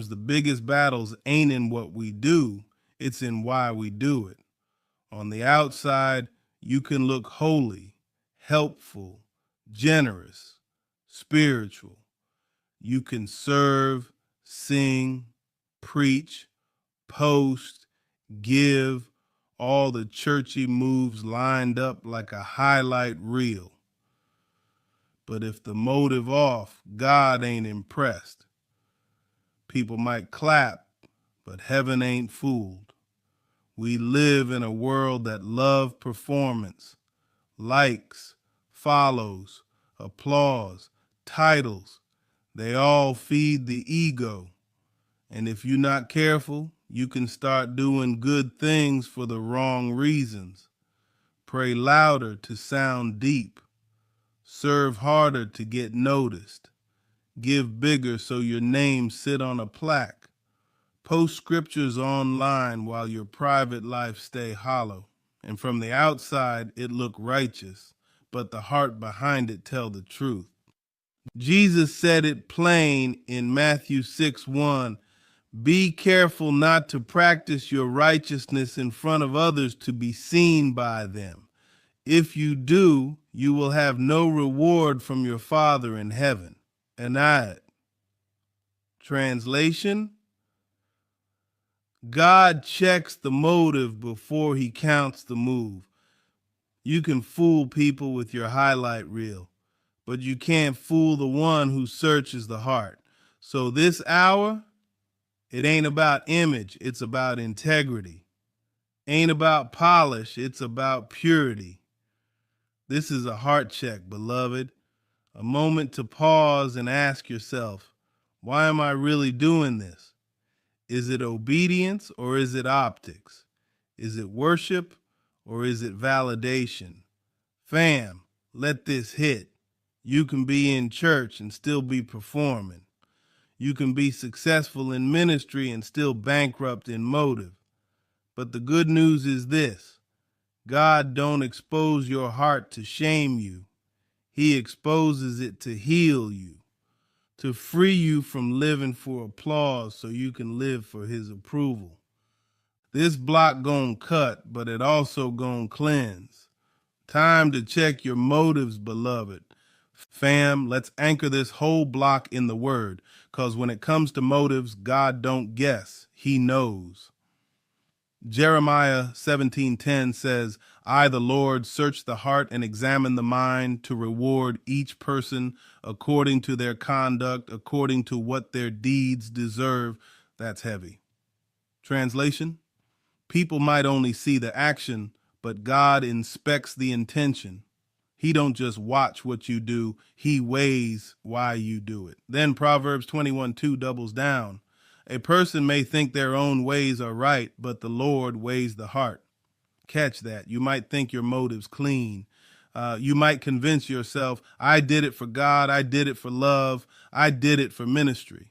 sometimes the biggest battles ain't in what we do, it's in why we do it. On the outside, you can look holy, helpful, generous, spiritual. You can serve, sing, preach, post, give, all the churchy moves lined up like a highlight reel. But if the motive off, God ain't impressed. People might clap, but heaven ain't fooled. We live in a world that love performance, likes, follows, applause, titles. They all feed the ego. And if you're not careful, you can start doing good things for the wrong reasons. Pray louder to sound deep. Serve harder to get noticed. Give bigger so your name sit on a plaque. Post scriptures online while your private life stay hollow. And from the outside, it look righteous, but the heart behind it tell the truth. Jesus said it plain in Matthew 6:1. Be careful not to practice your righteousness in front of others to be seen by them. If you do, you will have no reward from your Father in heaven. And I, translation, God checks the motive before he counts the move. You can fool people with your highlight reel, but you can't fool the one who searches the heart. So this hour, it ain't about image, it's about integrity. Ain't about polish, it's about purity. This is a heart check, beloved. A moment to pause and ask yourself, why am I really doing this? Is it obedience or is it optics? Is it worship or is it validation? Fam, let this hit. You can be in church and still be performing. You can be successful in ministry and still bankrupt in motive. But the good news is this: God don't expose your heart to shame you. He exposes it to heal you, to free you from living for applause so you can live for his approval. This block gon' cut, but it also gon' cleanse. Time to check your motives, beloved. Fam, let's anchor this whole block in the word, because when it comes to motives, God don't guess, he knows. Jeremiah 17:10 says, I, the Lord, search the heart and examine the mind to reward each person according to their conduct, according to what their deeds deserve. That's heavy. Translation, people might only see the action, but God inspects the intention. He don't just watch what you do, he weighs why you do it. Then Proverbs 21:2 doubles down. A person may think their own ways are right, but the Lord weighs the heart. Catch that. You might think your motive's clean. You might convince yourself, I did it for God, I did it for love, I did it for ministry.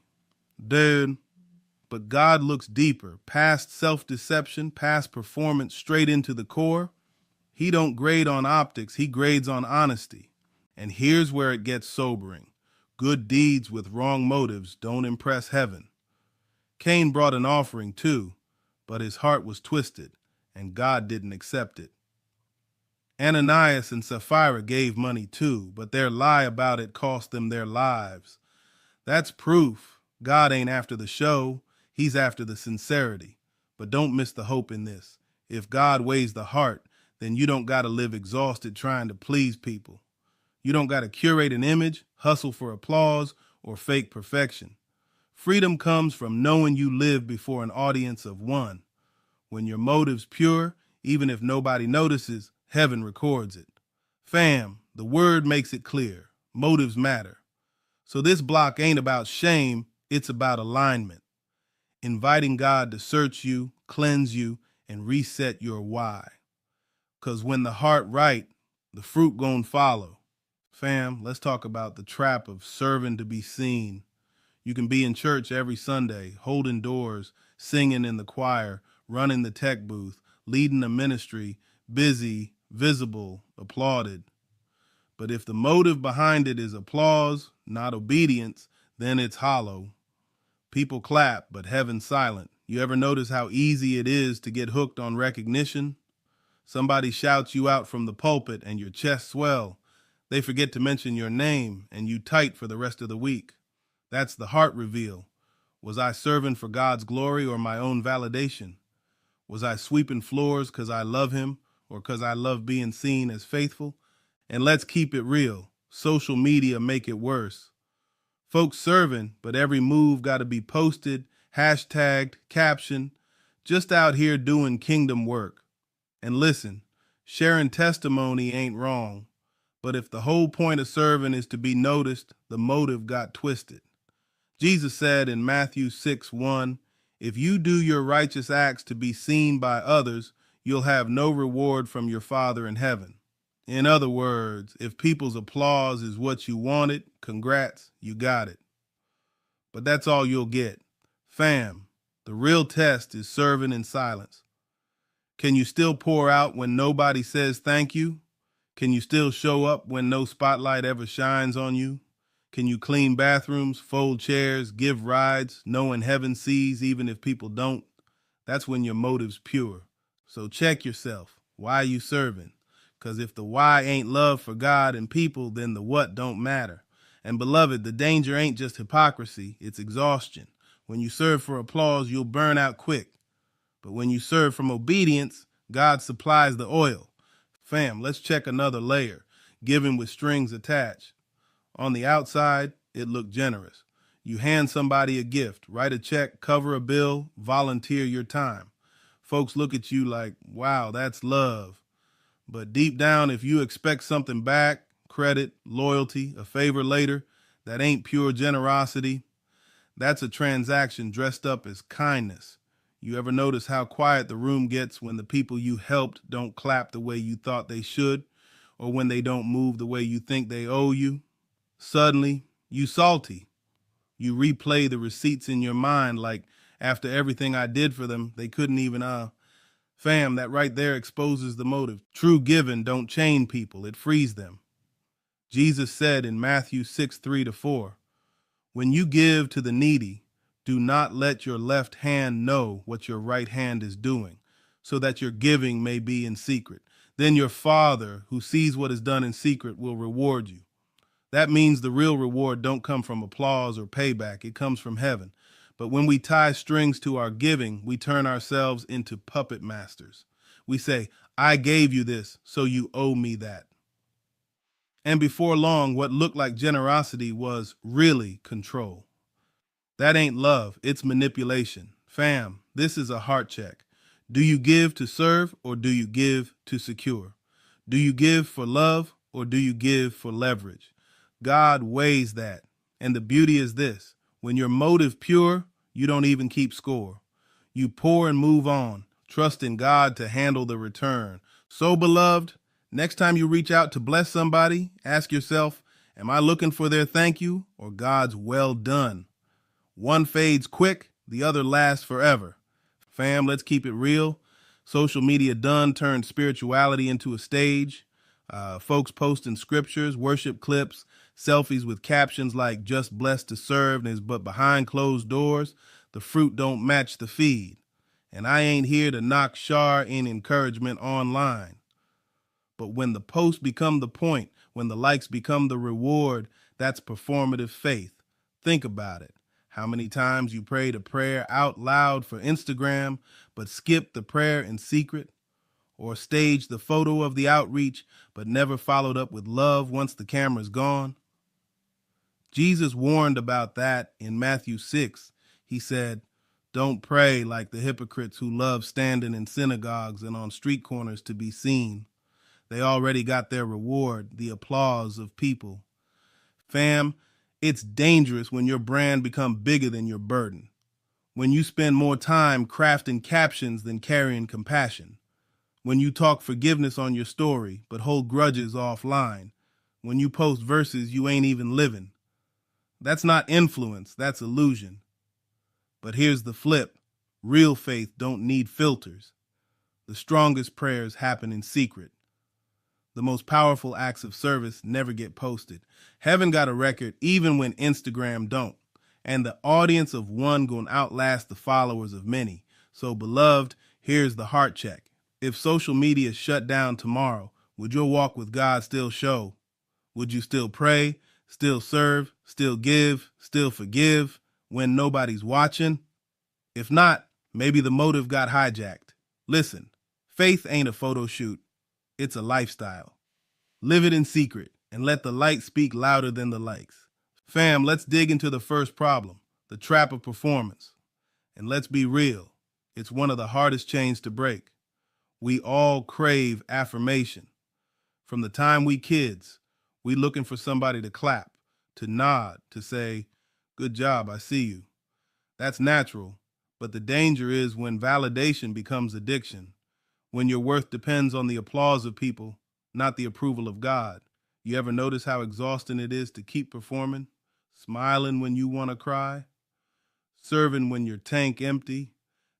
Dude, but God looks deeper, past self-deception, past performance, straight into the core. He don't grade on optics, he grades on honesty. And here's where it gets sobering. Good deeds with wrong motives don't impress heaven. Cain brought an offering too, but his heart was twisted, and God didn't accept it. Ananias and Sapphira gave money too, but their lie about it cost them their lives. That's proof God ain't after the show, he's after the sincerity. But don't miss the hope in this. If God weighs the heart, then you don't got to live exhausted trying to please people. You don't got to curate an image, hustle for applause, or fake perfection. Freedom comes from knowing you live before an audience of one. When your motive's pure, even if nobody notices, heaven records it. Fam, the word makes it clear. Motives matter. So this block ain't about shame, it's about alignment. Inviting God to search you, cleanse you, and reset your why. Because when the heart right, the fruit gon' follow. Fam, let's talk about the trap of serving to be seen. You can be in church every Sunday, holding doors, singing in the choir, running the tech booth, leading a ministry, busy, visible, applauded. But if the motive behind it is applause, not obedience, then it's hollow. People clap, but heaven's silent. You ever notice how easy it is to get hooked on recognition? Somebody shouts you out from the pulpit and your chest swell. They forget to mention your name and you tight for the rest of the week. That's the heart reveal. Was I serving for God's glory or my own validation? Was I sweeping floors because I love him or because I love being seen as faithful? And let's keep it real. Social media make it worse. Folks serving, but every move got to be posted, hashtagged, captioned, just out here doing kingdom work. And listen, sharing testimony ain't wrong, but if the whole point of serving is to be noticed, the motive got twisted. Jesus said in Matthew 6:1, if you do your righteous acts to be seen by others, you'll have no reward from your Father in heaven. In other words, if people's applause is what you wanted, congrats, you got it. But that's all you'll get. Fam, the real test is serving in silence. Can you still pour out when nobody says thank you? Can you still show up when no spotlight ever shines on you? Can you clean bathrooms, fold chairs, give rides, knowing heaven sees even if people don't? That's when your motive's pure. So check yourself. Why are you serving? Because if the why ain't love for God and people, then the what don't matter. And beloved, the danger ain't just hypocrisy, it's exhaustion. When you serve for applause, you'll burn out quick. But when you serve from obedience, God supplies the oil. Fam, let's check another layer, giving with strings attached. On the outside, it looked generous. You hand somebody a gift, write a check, cover a bill, volunteer your time. Folks look at you like, wow, that's love. But deep down, if you expect something back, credit, loyalty, a favor later, that ain't pure generosity. That's a transaction dressed up as kindness. You ever notice how quiet the room gets when the people you helped don't clap the way you thought they should, or when they don't move the way you think they owe you? Suddenly, you salty. You replay the receipts in your mind like after everything I did for them, they couldn't even, Fam, that right there exposes the motive. True giving don't chain people, it frees them. Jesus said in Matthew 6:3-4, when you give to the needy, do not let your left hand know what your right hand is doing, so that your giving may be in secret. Then your Father, who sees what is done in secret, will reward you. That means the real reward don't come from applause or payback, it comes from heaven. But when we tie strings to our giving, we turn ourselves into puppet masters. We say, I gave you this, so you owe me that. And before long, what looked like generosity was really control. That ain't love, it's manipulation. Fam, this is a heart check. Do you give to serve or do you give to secure? Do you give for love or do you give for leverage? God weighs that. And the beauty is this. When your motive pure, you don't even keep score. You pour and move on, trusting God to handle the return. So, beloved, next time you reach out to bless somebody, ask yourself, am I looking for their thank you or God's well done? One fades quick, the other lasts forever. Fam, let's keep it real. Social media done turned spirituality into a stage. Folks posting scriptures, worship clips, selfies with captions like just blessed to serve, but behind closed doors, the fruit don't match the feed. And I ain't here to knock Shar in encouragement online. But when the posts become the point, when the likes become the reward, that's performative faith. Think about it. How many times you prayed a prayer out loud for Instagram, but skipped the prayer in secret? Or staged the photo of the outreach, but never followed up with love once the camera's gone? Jesus warned about that in Matthew 6. He said, don't pray like the hypocrites who love standing in synagogues and on street corners to be seen. They already got their reward, the applause of people. Fam, it's dangerous when your brand becomes bigger than your burden. When you spend more time crafting captions than carrying compassion. When you talk forgiveness on your story, but hold grudges offline. When you post verses you ain't even living. That's not influence, that's illusion. But here's the flip. Real faith don't need filters. The strongest prayers happen in secret. The most powerful acts of service never get posted. Heaven got a record even when Instagram don't. And the audience of one gonna outlast the followers of many. So, beloved, here's the heart check. If social media shut down tomorrow, would your walk with God still show? Would you still pray, still serve, still give, still forgive when nobody's watching? If not, maybe the motive got hijacked. Listen, faith ain't a photo shoot, it's a lifestyle. Live it in secret and let the light speak louder than the likes. Fam, let's dig into the first problem, the trap of performance. And let's be real, it's one of the hardest chains to break. We all crave affirmation. From the time we kids, we looking for somebody to clap, to nod, to say, "Good job, I see you." That's natural, but the danger is when validation becomes addiction, when your worth depends on the applause of people, not the approval of God. You ever notice how exhausting it is to keep performing? Smiling when you want to cry, serving when your tank empty,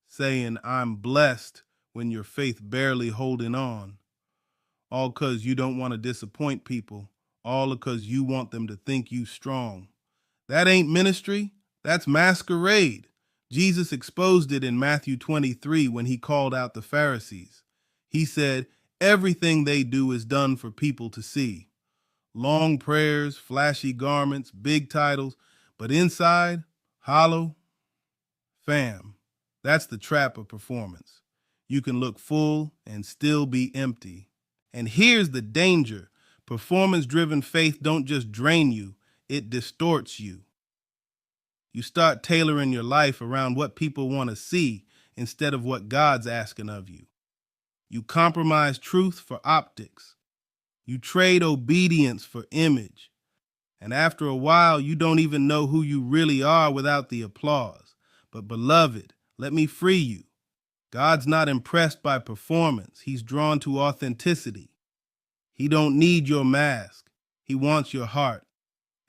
saying "I'm blessed" when your faith barely holding on. All because you don't want to disappoint people, all because you want them to think you strong. That ain't ministry, that's masquerade. Jesus exposed it in Matthew 23 when he called out the Pharisees. He said, everything they do is done for people to see. Long prayers, flashy garments, big titles, but inside, hollow. Fam, that's the trap of performance. You can look full and still be empty. And here's the danger. Performance-driven faith don't just drain you, it distorts you. You start tailoring your life around what people want to see instead of what God's asking of you. You compromise truth for optics. You trade obedience for image. And after a while, you don't even know who you really are without the applause. But beloved, let me free you. God's not impressed by performance. He's drawn to authenticity. He don't need your mask. He wants your heart.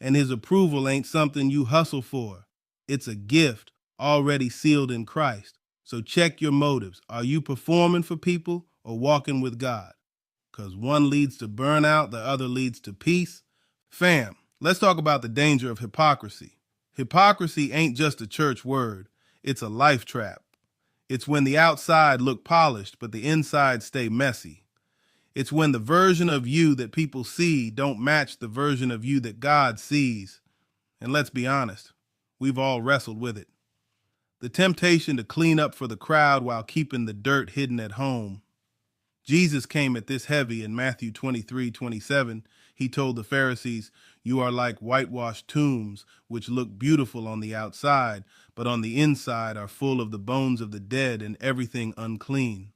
And his approval ain't something you hustle for. It's a gift already sealed in Christ. So check your motives. Are you performing for people or walking with God? Because one leads to burnout, the other leads to peace. Fam, let's talk about the danger of hypocrisy. Hypocrisy ain't just a church word. It's a life trap. It's when the outside look polished, but the inside stay messy. It's when the version of you that people see don't match the version of you that God sees. And let's be honest, we've all wrestled with it. The temptation to clean up for the crowd while keeping the dirt hidden at home. Jesus came at this heavy in Matthew 23:27. He told the Pharisees, "You are like whitewashed tombs, which look beautiful on the outside, but on the inside are full of the bones of the dead and everything unclean."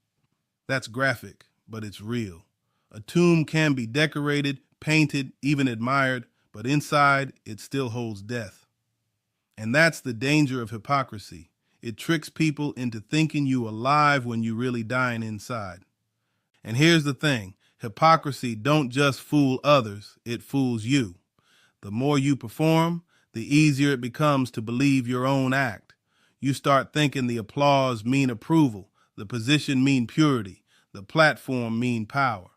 That's graphic, but it's real. A tomb can be decorated, painted, even admired, but inside it still holds death. And that's the danger of hypocrisy. It tricks people into thinking you alive when you really dying inside. And here's the thing, hypocrisy don't just fool others, it fools you. The more you perform, the easier it becomes to believe your own act. You start thinking the applause mean approval, the position mean purity, the platform mean power.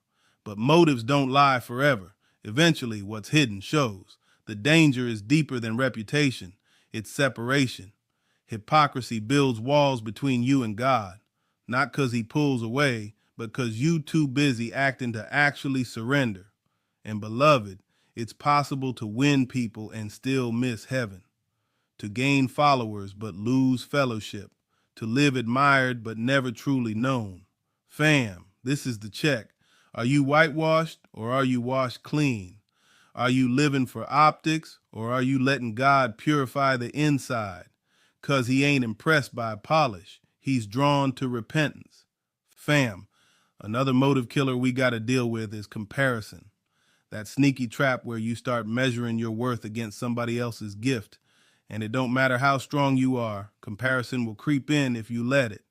But motives don't lie forever. Eventually, what's hidden shows. The danger is deeper than reputation. It's separation. Hypocrisy builds walls between you and God, not because he pulls away, but because you too busy acting to actually surrender. And beloved, it's possible to win people and still miss heaven, to gain followers but lose fellowship, to live admired but never truly known. Fam, this is the check. Are you whitewashed or are you washed clean? Are you living for optics or are you letting God purify the inside? Because he ain't impressed by polish. He's drawn to repentance. Fam, another motive killer we got to deal with is comparison. That sneaky trap where you start measuring your worth against somebody else's gift. And it don't matter how strong you are, comparison will creep in if you let it.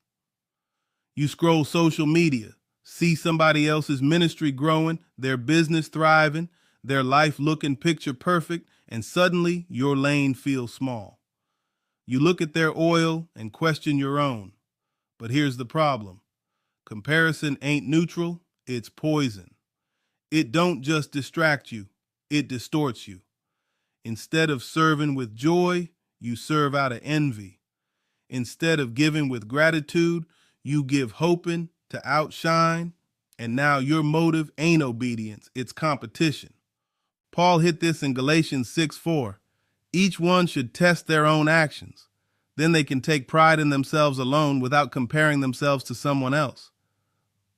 You scroll social media, see somebody else's ministry growing, their business thriving, their life looking picture perfect, and suddenly your lane feels small. You look at their oil and question your own. But here's the problem. Comparison ain't neutral, it's poison. It don't just distract you, it distorts you. Instead of serving with joy, you serve out of envy. Instead of giving with gratitude, you give hoping to outshine. And now your motive ain't obedience, it's competition. Paul hit this in Galatians 6:4. Each one should test their own actions. Then they can take pride in themselves alone without comparing themselves to someone else.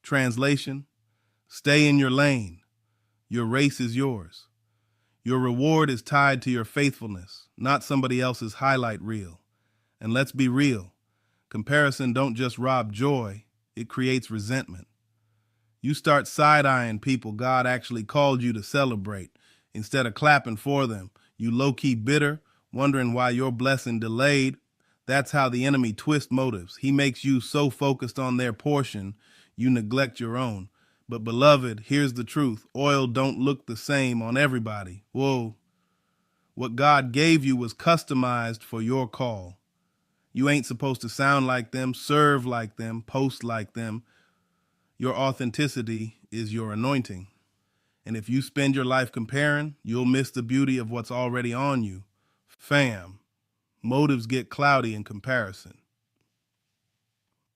Translation: stay in your lane. Your race is yours. Your reward is tied to your faithfulness, not somebody else's highlight reel. And let's be real. Comparison don't just rob joy, it creates resentment. You start side-eyeing people God actually called you to celebrate. Instead of clapping for them, you low-key bitter, wondering why your blessing delayed. That's how the enemy twists motives. He makes you so focused on their portion, you neglect your own. But beloved, here's the truth. Oil don't look the same on everybody. Whoa. What God gave you was customized for your call. You ain't supposed to sound like them, serve like them, post like them. Your authenticity is your anointing. And if you spend your life comparing, you'll miss the beauty of what's already on you. Fam, motives get cloudy in comparison.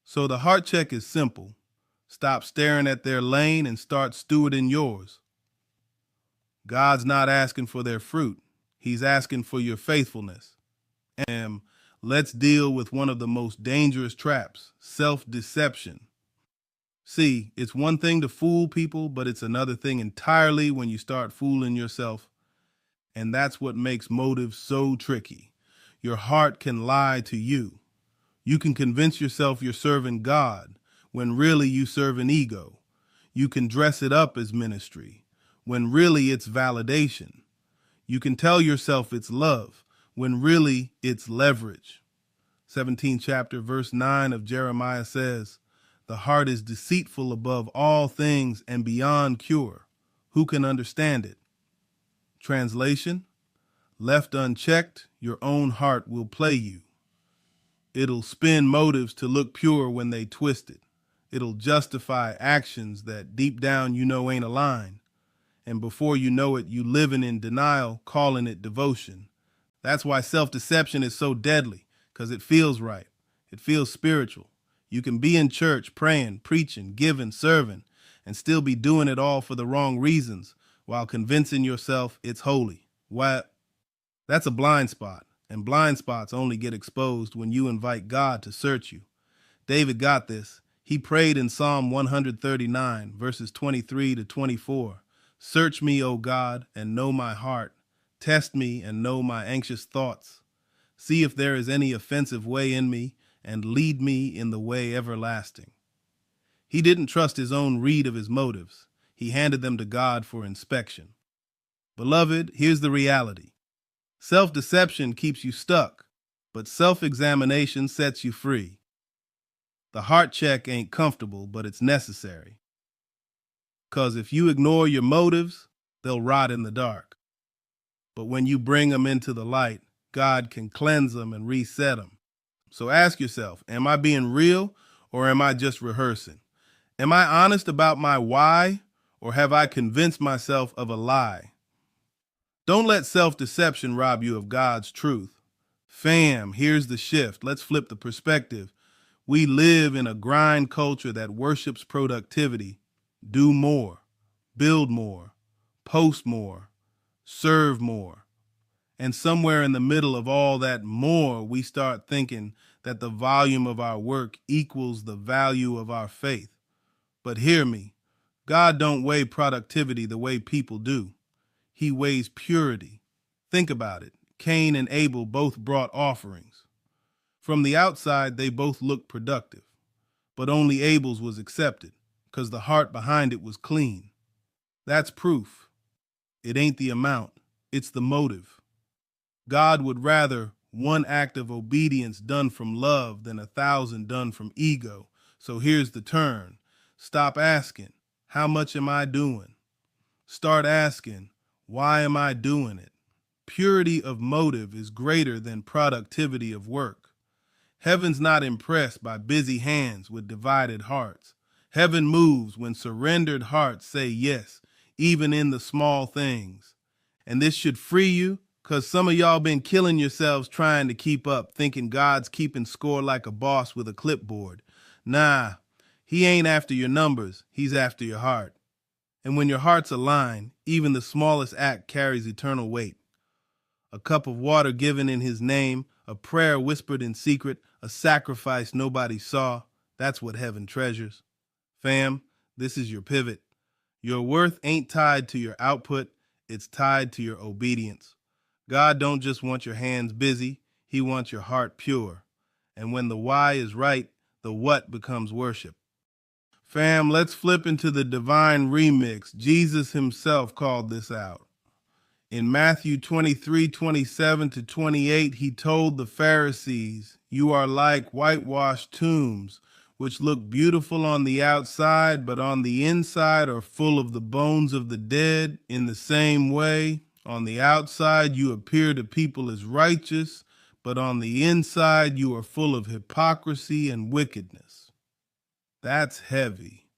So the heart check is simple. Stop staring at their lane and start stewarding yours. God's not asking for their fruit. He's asking for your faithfulness. And let's deal with one of the most dangerous traps, self-deception. See, it's one thing to fool people, but it's another thing entirely when you start fooling yourself. And that's what makes motives so tricky. Your heart can lie to you. You can convince yourself you're serving God when really you serve an ego. You can dress it up as ministry when really it's validation. You can tell yourself it's love when really it's leverage. 17th chapter, verse 9 of Jeremiah says, "The heart is deceitful above all things and beyond cure. Who can understand it?" Translation: left unchecked, your own heart will play you. It'll spin motives to look pure when they twist it. It'll justify actions that deep down you know ain't aligned. And before you know it, you living in denial, calling it devotion. That's why self-deception is so deadly, because it feels right. It feels spiritual. You can be in church, praying, preaching, giving, serving, and still be doing it all for the wrong reasons while convincing yourself it's holy. Why? That's a blind spot, and blind spots only get exposed when you invite God to search you. David got this. He prayed in Psalm 139, verses 23 to 24. "Search me, O God, and know my heart. Test me and know my anxious thoughts. See if there is any offensive way in me, and lead me in the way everlasting." He didn't trust his own read of his motives. He handed them to God for inspection. Beloved, here's the reality. Self-deception keeps you stuck, but self-examination sets you free. The heart check ain't comfortable, but it's necessary. Because if you ignore your motives, they'll rot in the dark. But when you bring them into the light, God can cleanse them and reset them. So ask yourself, am I being real or am I just rehearsing? Am I honest about my why or have I convinced myself of a lie? Don't let self-deception rob you of God's truth. Fam, here's the shift. Let's flip the perspective. We live in a grind culture that worships productivity. Do more, build more, post more, serve more. And somewhere in the middle of all that more, we start thinking that the volume of our work equals the value of our faith. But hear me, God don't weigh productivity the way people do. He weighs purity. Think about it. Cain and Abel both brought offerings. From the outside, they both looked productive, but only Abel's was accepted because the heart behind it was clean. That's proof. It ain't the amount, it's the motive. God would rather one act of obedience done from love than 1,000 done from ego. So here's the turn. Stop asking, how much am I doing? Start asking, why am I doing it? Purity of motive is greater than productivity of work. Heaven's not impressed by busy hands with divided hearts. Heaven moves when surrendered hearts say yes, even in the small things. And this should free you Because some of y'all been killing yourselves trying to keep up, thinking God's keeping score like a boss with a clipboard. Nah, he ain't after your numbers, he's after your heart. And when your heart's aligned, even the smallest act carries eternal weight. A cup of water given in his name, a prayer whispered in secret, a sacrifice nobody saw, that's what heaven treasures. Fam, this is your pivot. Your worth ain't tied to your output, it's tied to your obedience. God don't just want your hands busy, he wants your heart pure. And when the why is right, the what becomes worship. Fam, let's flip into the divine remix. Jesus himself called this out. In Matthew 23:27-28, he told the Pharisees, "You are like whitewashed tombs, which look beautiful on the outside, but on the inside are full of the bones of the dead. In the same way, on the outside you appear to people as righteous, but on the inside you are full of hypocrisy and wickedness." That's heavy.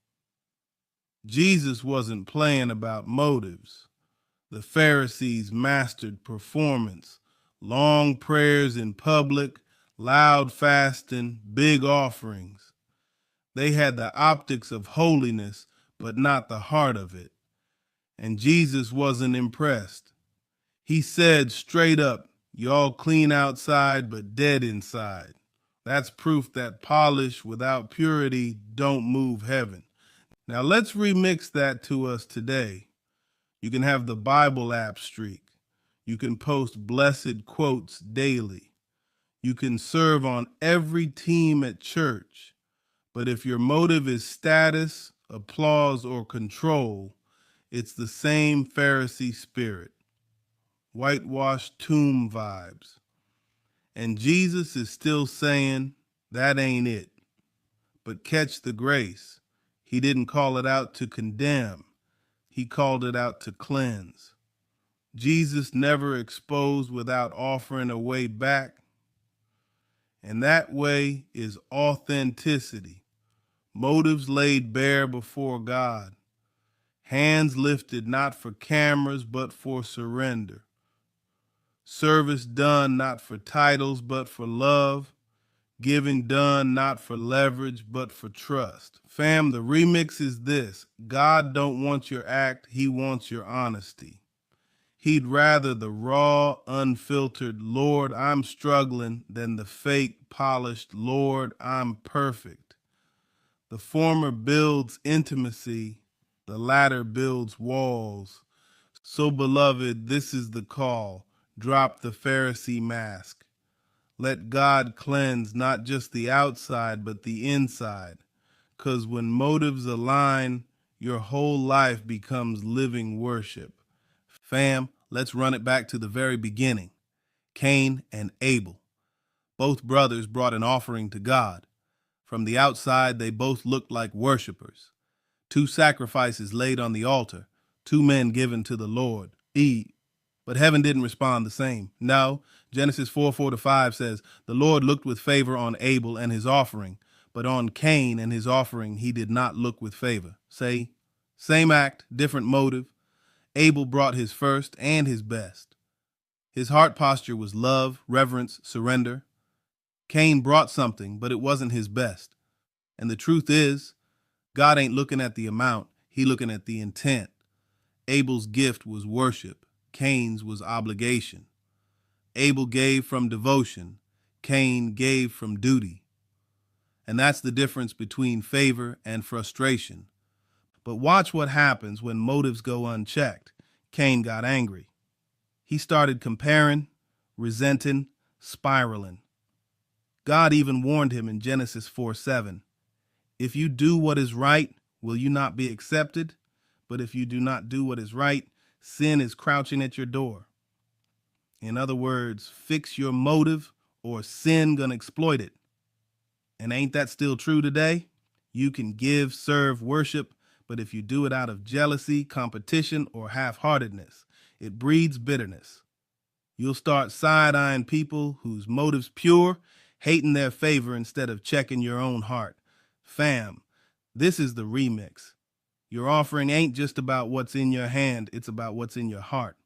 Jesus wasn't playing about motives. The Pharisees mastered performance, long prayers in public, loud fasting, big offerings. They had the optics of holiness, but not the heart of it. And Jesus wasn't impressed. He said straight up, "Y'all clean outside, but dead inside." That's proof that polish without purity don't move heaven. Now let's remix that to us today. You can have the Bible app streak. You can post blessed quotes daily. You can serve on every team at church. But if your motive is status, applause, or control, it's the same Pharisee spirit. Whitewashed tomb vibes. And Jesus is still saying, that ain't it. But catch the grace. He didn't call it out to condemn. He called it out to cleanse. Jesus never exposed without offering a way back. And that way is authenticity. Motives laid bare before God. Hands lifted not for cameras, but for surrender. Service done not for titles, but for love. Giving done not for leverage, but for trust. Fam, the remix is this. God don't want your act, he wants your honesty. He'd rather the raw, unfiltered, "Lord, I'm struggling," than the fake, polished, "Lord, I'm perfect." The former builds intimacy, the latter builds walls. So, beloved, this is the call. Drop the Pharisee mask. Let God cleanse not just the outside, but the inside. 'Cause when motives align, your whole life becomes living worship. Fam, let's run it back to the very beginning. Cain and Abel. Both brothers brought an offering to God. From the outside, they both looked like worshipers. Two sacrifices laid on the altar, two men given to the Lord. But heaven didn't respond the same. No, Genesis 4:4-5 says, "The Lord looked with favor on Abel and his offering, but on Cain and his offering he did not look with favor." Say, same act, different motive. Abel brought his first and his best. His heart posture was love, reverence, surrender. Cain brought something, but it wasn't his best. And the truth is, God ain't looking at the amount, he looking at the intent. Abel's gift was worship. Cain's was obligation. Abel gave from devotion. Cain gave from duty. And that's the difference between favor and frustration. But watch what happens when motives go unchecked. Cain got angry. He started comparing, resenting, spiraling. God even warned him in Genesis 4:7. "If you do what is right, will you not be accepted? But if you do not do what is right, sin is crouching at your door." In other words, fix your motive or sin gonna exploit it. And ain't that still true today? You can give, serve, worship, but if you do it out of jealousy, competition, or half-heartedness, it breeds bitterness. You'll start side-eyeing people whose motive's pure, hating their favor instead of checking your own heart. Fam, this is the remix. Your offering ain't just about what's in your hand, it's about what's in your heart.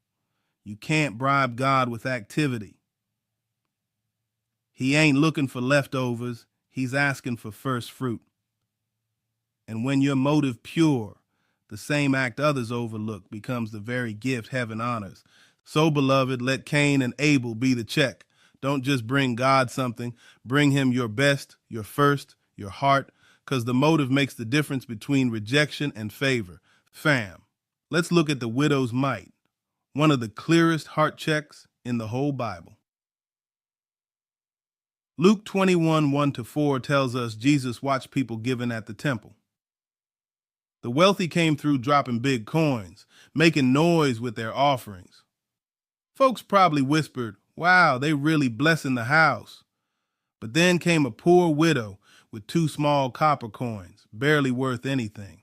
You can't bribe God with activity. He ain't looking for leftovers. He's asking for first fruit. And when your motive pure, the same act others overlook becomes the very gift heaven honors. So, beloved, let Cain and Abel be the check. Don't just bring God something. Bring him your best, your first, your heart, because the motive makes the difference between rejection and favor. Fam, let's look at the widow's mite, one of the clearest heart checks in the whole Bible. Luke 21, 1-4 tells us Jesus watched people giving at the temple. The wealthy came through dropping big coins, making noise with their offerings. Folks probably whispered, "Wow, they really blessing the house." But then came a poor widow with 2 small copper coins, barely worth anything.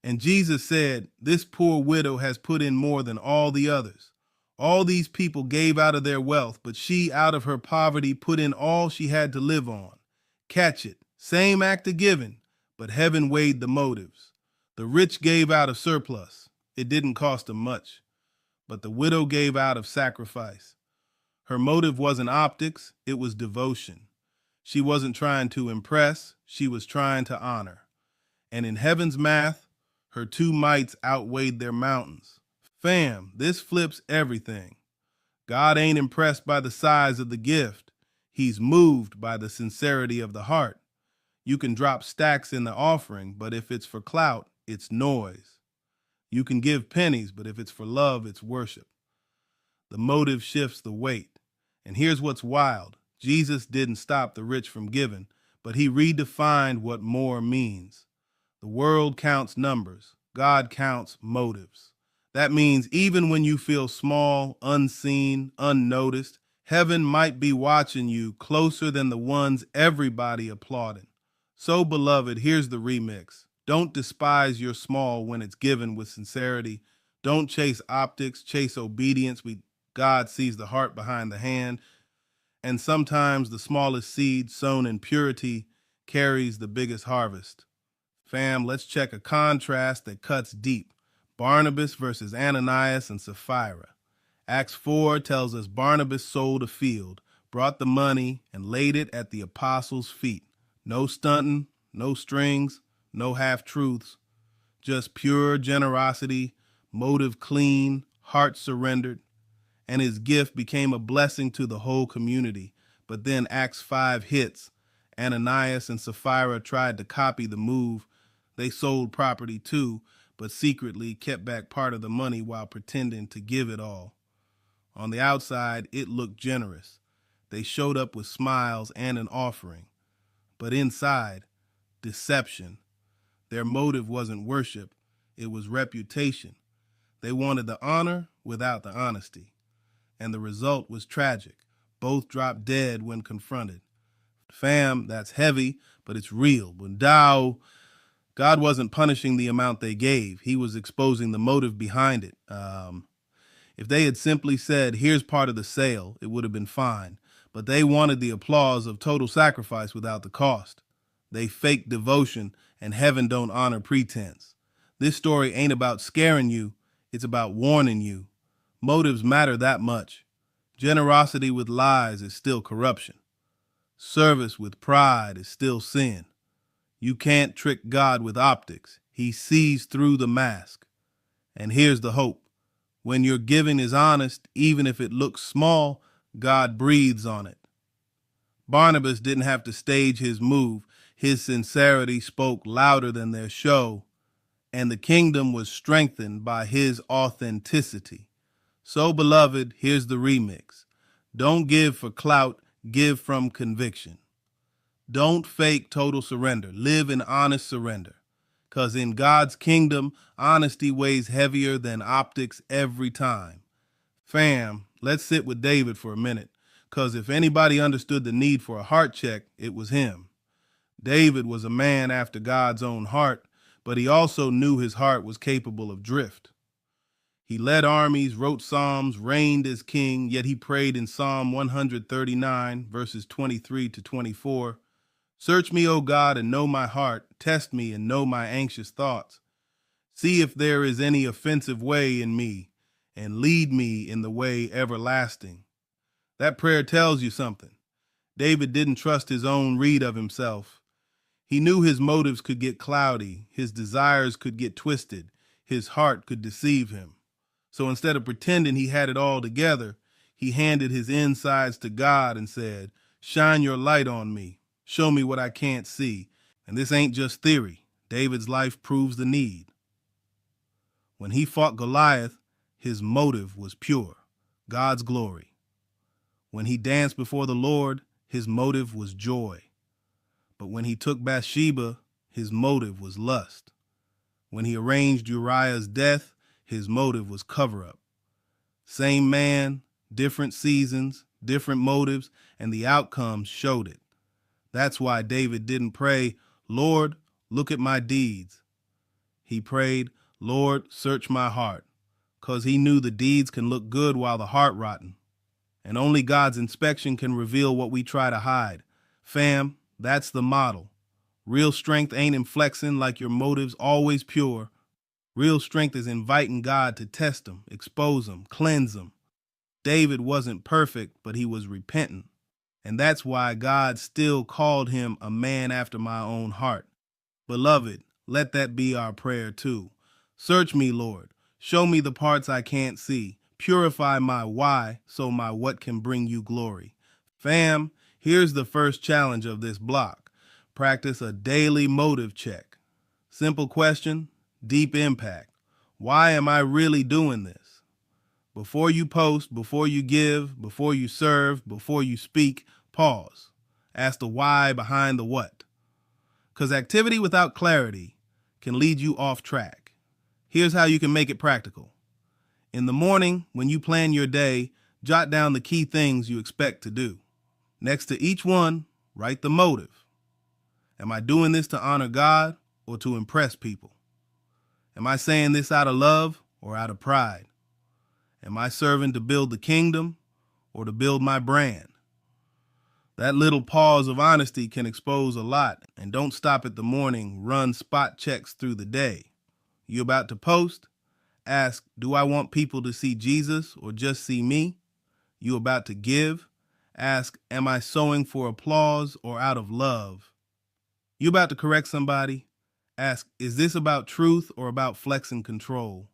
And Jesus said, "This poor widow has put in more than all the others. All these people gave out of their wealth, but she, out of her poverty, put in all she had to live on." Catch it. Same act of giving, but heaven weighed the motives. The rich gave out of surplus. It didn't cost them much. But the widow gave out of sacrifice. Her motive wasn't optics, it was devotion. She wasn't trying to impress, she was trying to honor. And in heaven's math, her 2 mites outweighed their mountains. Fam, this flips everything. God ain't impressed by the size of the gift. He's moved by the sincerity of the heart. You can drop stacks in the offering, but if it's for clout, it's noise. You can give pennies, but if it's for love, it's worship. The motive shifts the weight. And here's what's wild. Jesus didn't stop the rich from giving, but he redefined what more means. The world counts numbers. God counts motives. That means even when you feel small, unseen, unnoticed, heaven might be watching you closer than the ones everybody applauding. So, beloved, here's the remix. Don't despise your small when it's given with sincerity. Don't chase optics, chase obedience. God sees the heart behind the hand. And sometimes the smallest seed sown in purity carries the biggest harvest. Fam, let's check a contrast that cuts deep. Barnabas versus Ananias and Sapphira. Acts 4 tells us Barnabas sold a field, brought the money, and laid it at the apostles' feet. No stunting, no strings, no half-truths, just pure generosity, motive clean, heart surrendered, and his gift became a blessing to the whole community. But then Acts 5 hits. Ananias and Sapphira tried to copy the move. They sold property too, but secretly kept back part of the money while pretending to give it all. On the outside, it looked generous. They showed up with smiles and an offering. But inside, deception. Their motive wasn't worship, it was reputation. They wanted the honor without the honesty. And the result was tragic. Both dropped dead when confronted. Fam, that's heavy, but it's real. When God wasn't punishing the amount they gave. He was exposing the motive behind it. If they had simply said, "Here's part of the sale," it would have been fine. But they wanted the applause of total sacrifice without the cost. They faked devotion, and heaven don't honor pretense. This story ain't about scaring you. It's about warning you. Motives matter that much. Generosity with lies is still corruption. Service with pride is still sin. You can't trick God with optics. He sees through the mask. And here's the hope. When your giving is honest, even if it looks small, God breathes on it. Barnabas didn't have to stage his move. His sincerity spoke louder than their show, and the kingdom was strengthened by his authenticity. So, beloved, here's the remix. Don't give for clout, give from conviction. Don't fake total surrender. Live in honest surrender. Because in God's kingdom, honesty weighs heavier than optics every time. Fam, let's sit with David for a minute. Because if anybody understood the need for a heart check, it was him. David was a man after God's own heart, but he also knew his heart was capable of drift. He led armies, wrote psalms, reigned as king, yet he prayed in Psalm 139, verses 23-24, "Search me, O God, and know my heart. Test me and know my anxious thoughts. See if there is any offensive way in me, and lead me in the way everlasting. That prayer tells you something. David didn't trust his own read of himself. He knew his motives could get cloudy, his desires could get twisted, his heart could deceive him. So instead of pretending he had it all together, he handed his insides to God and said, "Shine your light on me. Show me what I can't see." And this ain't just theory. David's life proves the need. When he fought Goliath, his motive was pure, God's glory. When he danced before the Lord, his motive was joy. But when he took Bathsheba, his motive was lust. When he arranged Uriah's death, his motive was cover-up. Same man, different seasons, different motives, and the outcomes showed it. That's why David didn't pray, "Lord, look at my deeds." He prayed, "Lord, search my heart," because he knew the deeds can look good while the heart rotten. And only God's inspection can reveal what we try to hide. Fam, that's the model. Real strength ain't in flexing like your motives always pure. Real strength is inviting God to test them, expose them, cleanse them. David wasn't perfect, but he was repentant. And that's why God still called him a man after my own heart. Beloved, let that be our prayer too. Search me, Lord. Show me the parts I can't see. Purify my why so my what can bring you glory. Fam, here's the first challenge of this block. Practice a daily motive check. Simple question, deep impact. Why am I really doing this? Before you post, before you give, before you serve, before you speak, pause. Ask the why behind the what. Because activity without clarity can lead you off track. Here's how you can make it practical. In the morning, when you plan your day, jot down the key things you expect to do. Next to each one, write the motive. Am I doing this to honor God or to impress people? Am I saying this out of love or out of pride? Am I serving to build the kingdom or to build my brand? That little pause of honesty can expose a lot. And don't stop at the morning, run spot checks through the day. You about to post? Ask, do I want people to see Jesus or just see me? You about to give? Ask, am I sowing for applause or out of love? You about to correct somebody? Ask, is this about truth or about flex and control?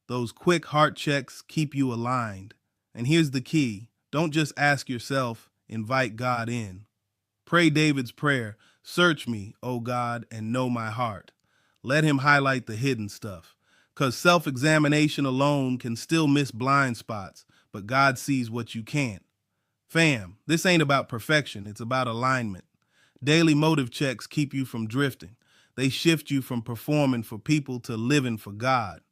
Those quick heart checks keep you aligned. And here's the key. Don't just ask yourself, invite God in. Pray David's prayer, "Search me, O God, and know my heart." Let him highlight the hidden stuff. Because self-examination alone can still miss blind spots, but God sees what you can't. Fam, this ain't about perfection, it's about alignment. Daily motive checks keep you from drifting. They shift you from performing for people to living for God.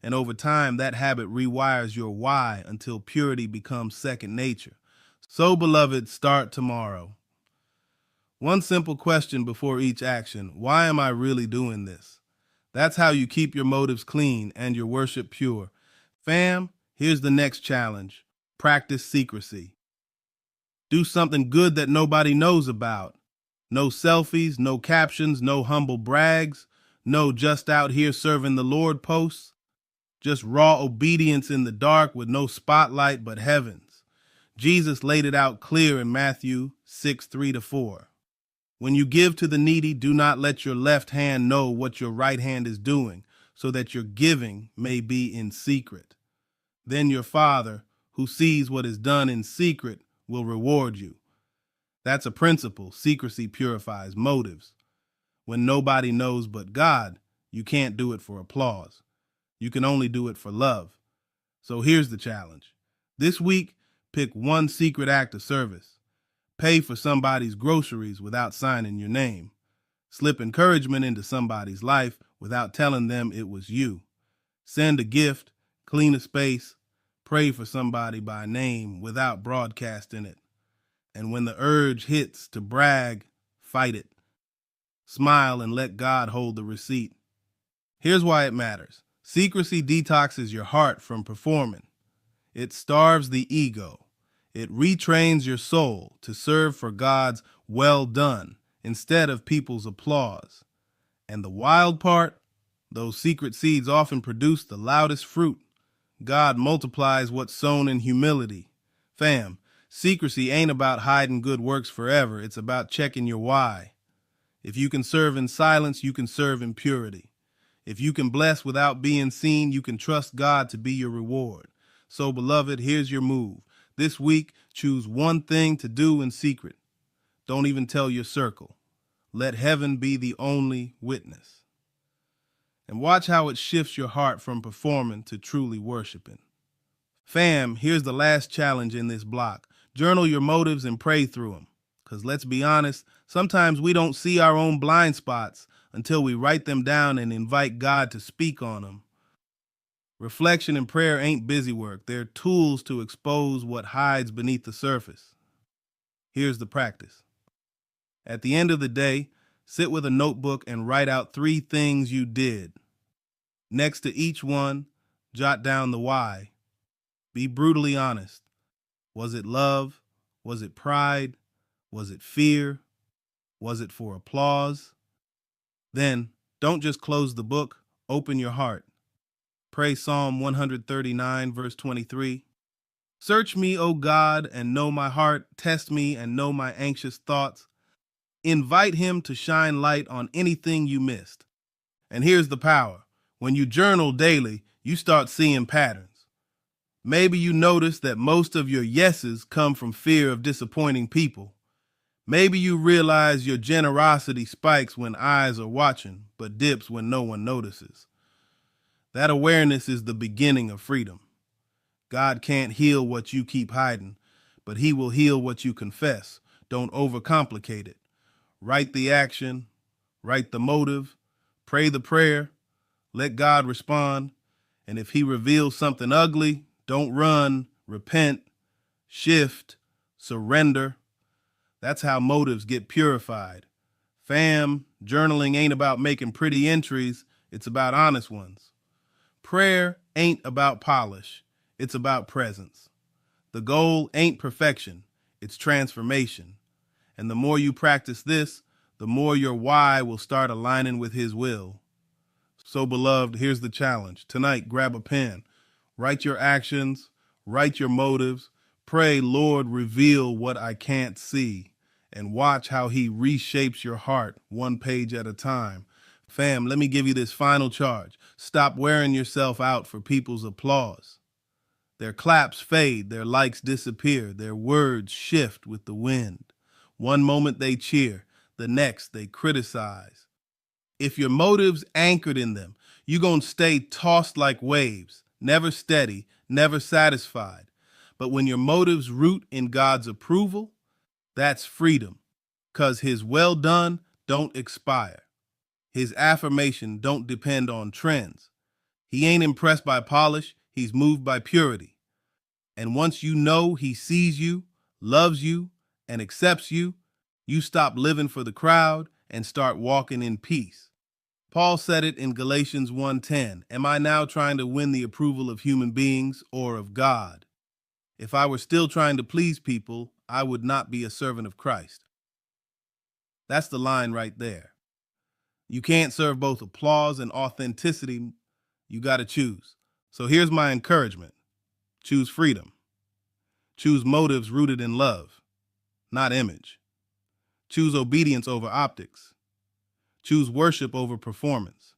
And over time, that habit rewires your why until purity becomes second nature. So, beloved, start tomorrow. One simple question before each action: why am I really doing this? That's how you keep your motives clean and your worship pure. Fam, here's the next challenge. Practice secrecy. Do something good that nobody knows about. No selfies, no captions, no humble brags, no just out here serving the Lord posts. Just raw obedience in the dark with no spotlight but heaven's. Jesus laid it out clear in Matthew 6:3-4. When you give to the needy, do not let your left hand know what your right hand is doing, so that your giving may be in secret. Then your Father, who sees what is done in secret, will reward you. That's a principle. Secrecy purifies motives. When nobody knows but God, you can't do it for applause. You can only do it for love. So here's the challenge. This week, pick one secret act of service. Pay for somebody's groceries without signing your name. Slip encouragement into somebody's life without telling them it was you. Send a gift, clean a space, pray for somebody by name without broadcasting it. And when the urge hits to brag, fight it. Smile and let God hold the receipt. Here's why it matters. Secrecy detoxes your heart from performing. It starves the ego. It retrains your soul to serve for God's well done instead of people's applause. And the wild part, those secret seeds often produce the loudest fruit. God multiplies what's sown in humility. Fam, secrecy ain't about hiding good works forever. It's about checking your why. If you can serve in silence, you can serve in purity. If you can bless without being seen, you can trust God to be your reward. So, beloved, here's your move. This week, choose one thing to do in secret. Don't even tell your circle. Let heaven be the only witness. And watch how it shifts your heart from performing to truly worshiping. Fam, here's the last challenge in this block. Journal your motives and pray through them. Because let's be honest, sometimes we don't see our own blind spots until we write them down and invite God to speak on them. Reflection and prayer ain't busy work. They're tools to expose what hides beneath the surface. Here's the practice. At the end of the day, sit with a notebook and write out 3 things you did. Next to each one, jot down the why. Be brutally honest. Was it love? Was it pride? Was it fear? Was it for applause? Then, don't just close the book, open your heart. Pray Psalm 139, verse 23. Search me, O God, and know my heart. Test me and know my anxious thoughts. Invite him to shine light on anything you missed. And here's the power. When you journal daily, you start seeing patterns. Maybe you notice that most of your yeses come from fear of disappointing people. Maybe you realize your generosity spikes when eyes are watching, but dips when no one notices. That awareness is the beginning of freedom. God can't heal what you keep hiding, but he will heal what you confess. Don't overcomplicate it. Write the action, write the motive, pray the prayer, let God respond. And if he reveals something ugly, don't run, repent, shift, surrender. That's how motives get purified. Fam, journaling ain't about making pretty entries, it's about honest ones. Prayer ain't about polish, it's about presence. The goal ain't perfection, it's transformation. And the more you practice this, the more your why will start aligning with his will. So, beloved, here's the challenge. Tonight, grab a pen. Write your actions, write your motives. Pray, Lord, reveal what I can't see. And watch how he reshapes your heart one page at a time. Fam, let me give you this final charge. Stop wearing yourself out for people's applause. Their claps fade, their likes disappear, their words shift with the wind. One moment they cheer, the next they criticize. If your motive's anchored in them, you're going to stay tossed like waves, never steady, never satisfied. But when your motives root in God's approval, that's freedom. 'Cause his well done don't expire. His affirmation don't depend on trends. He ain't impressed by polish, he's moved by purity. And once you know he sees you, loves you, and accepts you, you stop living for the crowd and start walking in peace. Paul said it in Galatians 1:10. Am I now trying to win the approval of human beings or of God? If I were still trying to please people, I would not be a servant of Christ. That's the line right there. You can't serve both applause and authenticity. You got to choose. So here's my encouragement. Choose freedom. Choose motives rooted in love, not image. Choose obedience over optics. Choose worship over performance.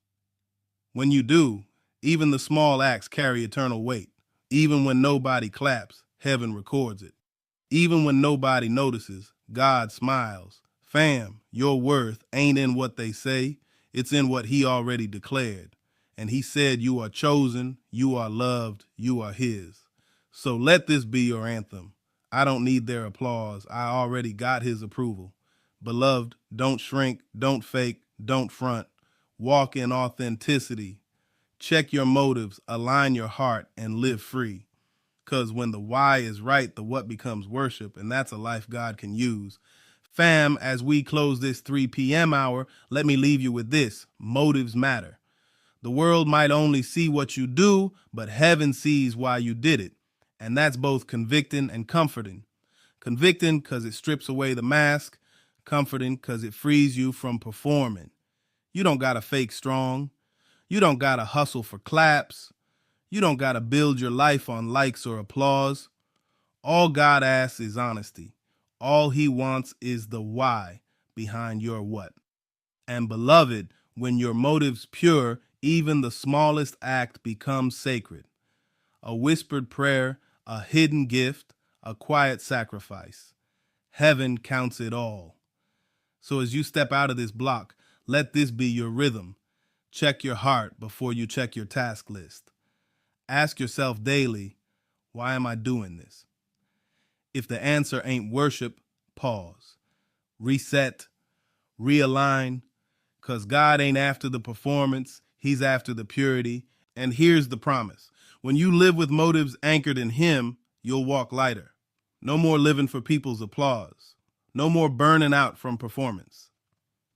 When you do, even the small acts carry eternal weight. Even when nobody claps, heaven records it. Even when nobody notices, God smiles. Fam, your worth ain't in what they say, it's in what he already declared. And he said you are chosen, you are loved, you are his. So let this be your anthem. I don't need their applause, I already got his approval. Beloved, don't shrink, don't fake, don't front. Walk in authenticity. Check your motives, align your heart, and live free. Because when the why is right, the what becomes worship, and that's a life God can use. Fam, as we close this 3 p.m. hour, let me leave you with this. Motives matter. The world might only see what you do, but heaven sees why you did it. And that's both convicting and comforting. Convicting because it strips away the mask. Comforting because it frees you from performing. You don't gotta fake strong. You don't gotta hustle for claps. You don't got to build your life on likes or applause. All God asks is honesty. All he wants is the why behind your what. And beloved, when your motive's pure, even the smallest act becomes sacred. A whispered prayer, a hidden gift, a quiet sacrifice. Heaven counts it all. So as you step out of this block, let this be your rhythm. Check your heart before you check your task list. Ask yourself daily, why am I doing this? If the answer ain't worship, pause. Reset, realign, because God ain't after the performance, he's after the purity. And here's the promise. When you live with motives anchored in him, you'll walk lighter. No more living for people's applause. No more burning out from performance.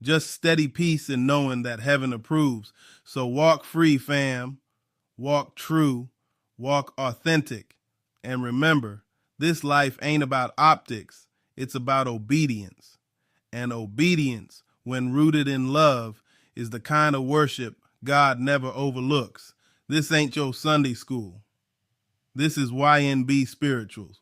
Just steady peace in knowing that heaven approves. So walk free, fam. Walk true. Walk authentic. And remember, this life ain't about optics. It's about obedience. And obedience, when rooted in love, is the kind of worship God never overlooks. This ain't your Sunday school. This is YNB Spirituals.